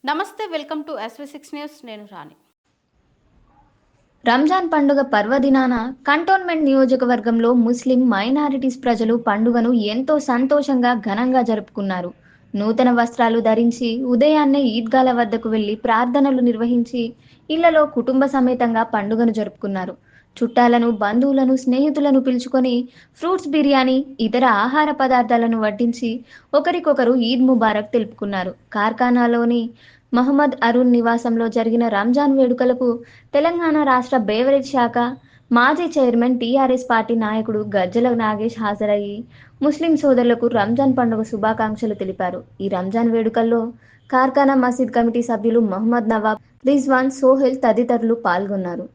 నమస్తే, welcome to SV6 news. నేను రాణి. రంజాన్ పండుగ పర్వదినాన కంటోన్మెంట్ నియోజకవర్గంలో ముస్లిం మైనారిటీస్ ప్రజలు పండుగను ఎంతో సంతోషంగా ఘనంగా జరుపుకున్నారు. నూతన వస్త్రాలు ధరించి ఉదయాన్నే ఈద్గాల వద్దకు వెళ్లి ప్రార్థనలు నిర్వహించి ఇళ్లలో కుటుంబ సమేతంగా పండుగను జరుపుకున్నారు. చుట్టాలను, బంధువులను, స్నేహితులను పిలుచుకొని ఫ్రూట్స్ బిర్యానీ, ఇతర ఆహార పదార్థాలను వడ్డించి ఒకరికొకరు ఈద్ ముబారక్ తెలుపుకున్నారు. కార్ఖానాలోని మహమ్మద్ అరుణ్ నివాసంలో జరిగిన రంజాన్ వేడుకలకు తెలంగాణ రాష్ట్ర బేవరేజ్ శాఖ మాజీ చైర్మన్, టీఆర్ఎస్ పార్టీ నాయకుడు గజ్జల నాగేష్ హాజరయ్యి ముస్లిం సోదరులకు రంజాన్ పండుగ శుభాకాంక్షలు తెలిపారు. ఈ రంజాన్ వేడుకల్లో కార్ఖానా మసీద్ కమిటీ సభ్యులు మహమ్మద్ నవాబ్, రిజ్వాన్, సోహెల్ తదితరులు పాల్గొన్నారు.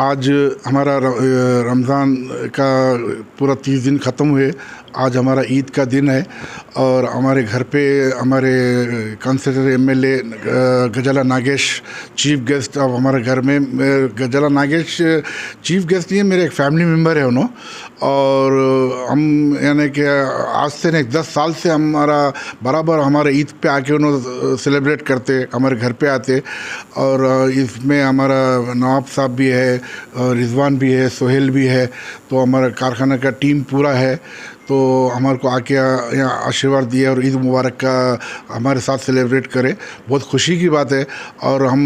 आज हमारा रमज़ान का पूरा 30 दिन ख़त्म हुए। आज हमारा ईद का दिन है और हमारे घर पे हमारे काउंसिलर एमएलए गजला नागेश चीफ गेस्ट। अब हमारे घर में गजला नागेश चीफ गेस्ट नहीं है, मेरे एक फैमिली मेम्बर है उन्होंने। और हम यानी कि आज से नहीं 10 साल से हमारा बराबर हमारे ईद पे आके उन्होंने सेलिब्रेट करते, हमारे घर पे आते। और इसमें हमारा नवाब साहब भी है, रिजवान भी है, सोहेल भी है, तो हमारा कारखाना का टीम पूरा है। तो हमारे को आके यहाँ आशीर्वाद दिए और ईद मुबारक का हमारे साथ सेलिब्रेट करें, बहुत खुशी की बात है। और हम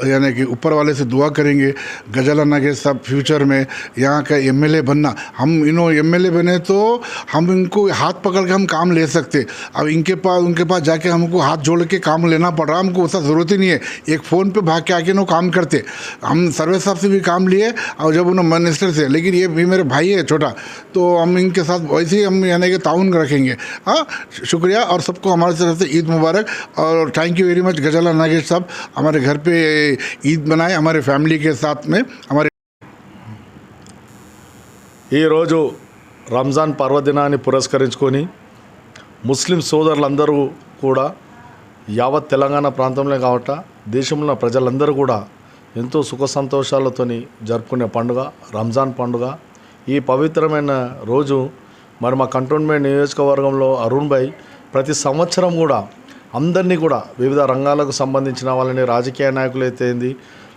यानी कि ऊपर वाले से दुआ करेंगे गजला नागेश साहब फ्यूचर में यहाँ का एमएलए बनना। हम एमएलए बने तो हम इनको हाथ पकड़ के हम काम ले सकते। अब उनके पास जाके हमको हाथ जोड़ के काम लेना पड़ रहा, हमको उसका ज़रूरत ही नहीं है। एक फ़ोन पे भाग के आके काम करते। हम सर्वे साहब से भी काम लिए और जब उन्होंने मिनिस्टर से, लेकिन ये भी मेरे भाई है छोटा, तो हम इनके साथ वैसे ही हम यानी कि ताउन रखेंगे। हाँ, शुक्रिया और सबको हमारे तरफ से ईद मुबारक और थैंक यू वेरी मच गजला नागेश साहब। हमारे घर पे ईद बनाए हमारे फैमिली के साथ में। हमारे ఈ రోజు రంజాన్ పర్వదినాన్ని పురస్కరించుకొని ముస్లిం సోదరులందరూ కూడా యావత్ తెలంగాణ ప్రాంతంలో కావట దేశంలో ప్రజలందరూ కూడా ఎంతో సుఖ సంతోషాలతోని జరుపుకునే పండుగ రంజాన్ పండుగ. ఈ పవిత్రమైన రోజు మరి మా కంటోన్మెంట్ నియోజకవర్గంలో అరుణ్ భాయ్ ప్రతి సంవత్సరం కూడా అందరినీ కూడా వివిధ రంగాలకు సంబంధించిన వాళ్ళని, రాజకీయ నాయకులు అయితే ఏంది,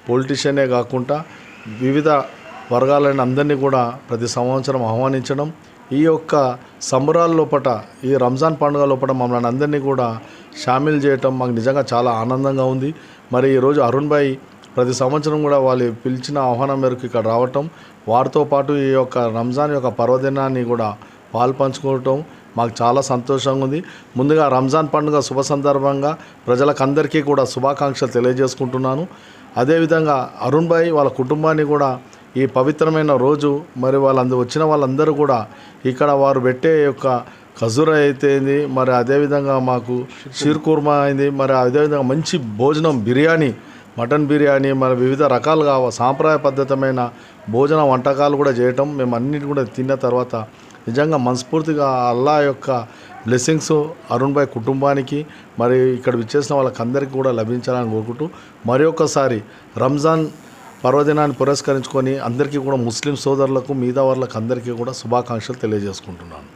పొలిటీషియనే కాకుండా వివిధ వర్గాలని అందరినీ కూడా ప్రతి సంవత్సరం ఆహ్వానించడం, ఈ యొక్క సంబరాల లోపట ఈ రంజాన్ పండుగ లోపల మమ్మల్ని అందరినీ కూడా షామిల్ చేయటం మాకు నిజంగా చాలా ఆనందంగా ఉంది. మరి ఈరోజు అరుణ్ భాయ్ ప్రతి సంవత్సరం కూడా వాళ్ళు పిలిచిన ఆహ్వానం మేరకు ఇక్కడ రావటం, వారితో పాటు ఈ యొక్క రంజాన్ యొక్క పర్వదినాన్ని కూడా పాల్పంచుకోవటం మాకు చాలా సంతోషంగా ఉంది. ముందుగా రంజాన్ పండుగ శుభ సందర్భంగా ప్రజలకందరికీ కూడా శుభాకాంక్షలు తెలియజేసుకుంటున్నాను. అదేవిధంగా అరుణ్ భాయ్ వాళ్ళ కుటుంబాన్ని కూడా ఈ పవిత్రమైన రోజు మరి వచ్చిన వాళ్ళందరూ కూడా ఇక్కడ వారు పెట్టే యొక్క ఖజూరా అయితేంది, మరి అదేవిధంగా మాకు షీర్ కుర్మా అయింది, మరి అదేవిధంగా మంచి భోజనం బిర్యానీ, మటన్ బిర్యానీ, మరి వివిధ రకాలుగా సాంప్రదాయ పద్ధతమైన భోజన వంటకాలు కూడా చేయటం మేము అన్నిటి కూడా తిన్న తర్వాత నిజంగా మనస్ఫూర్తిగా అల్లా యొక్క బ్లెస్సింగ్స్ అరుణ్ భాయ్ కుటుంబానికి మరి ఇక్కడ విచ్చేసిన వాళ్ళకందరికీ కూడా లభించాలని కోరుకుంటూ మరి ఒక్కసారి రంజాన్ పర్వదినాన్ని పురస్కరించుకొని అందరికీ కూడా ముస్లిం సోదరులకు, మిగతా వాళ్ళకి అందరికీ కూడా శుభాకాంక్షలు తెలియజేసుకుంటున్నాను.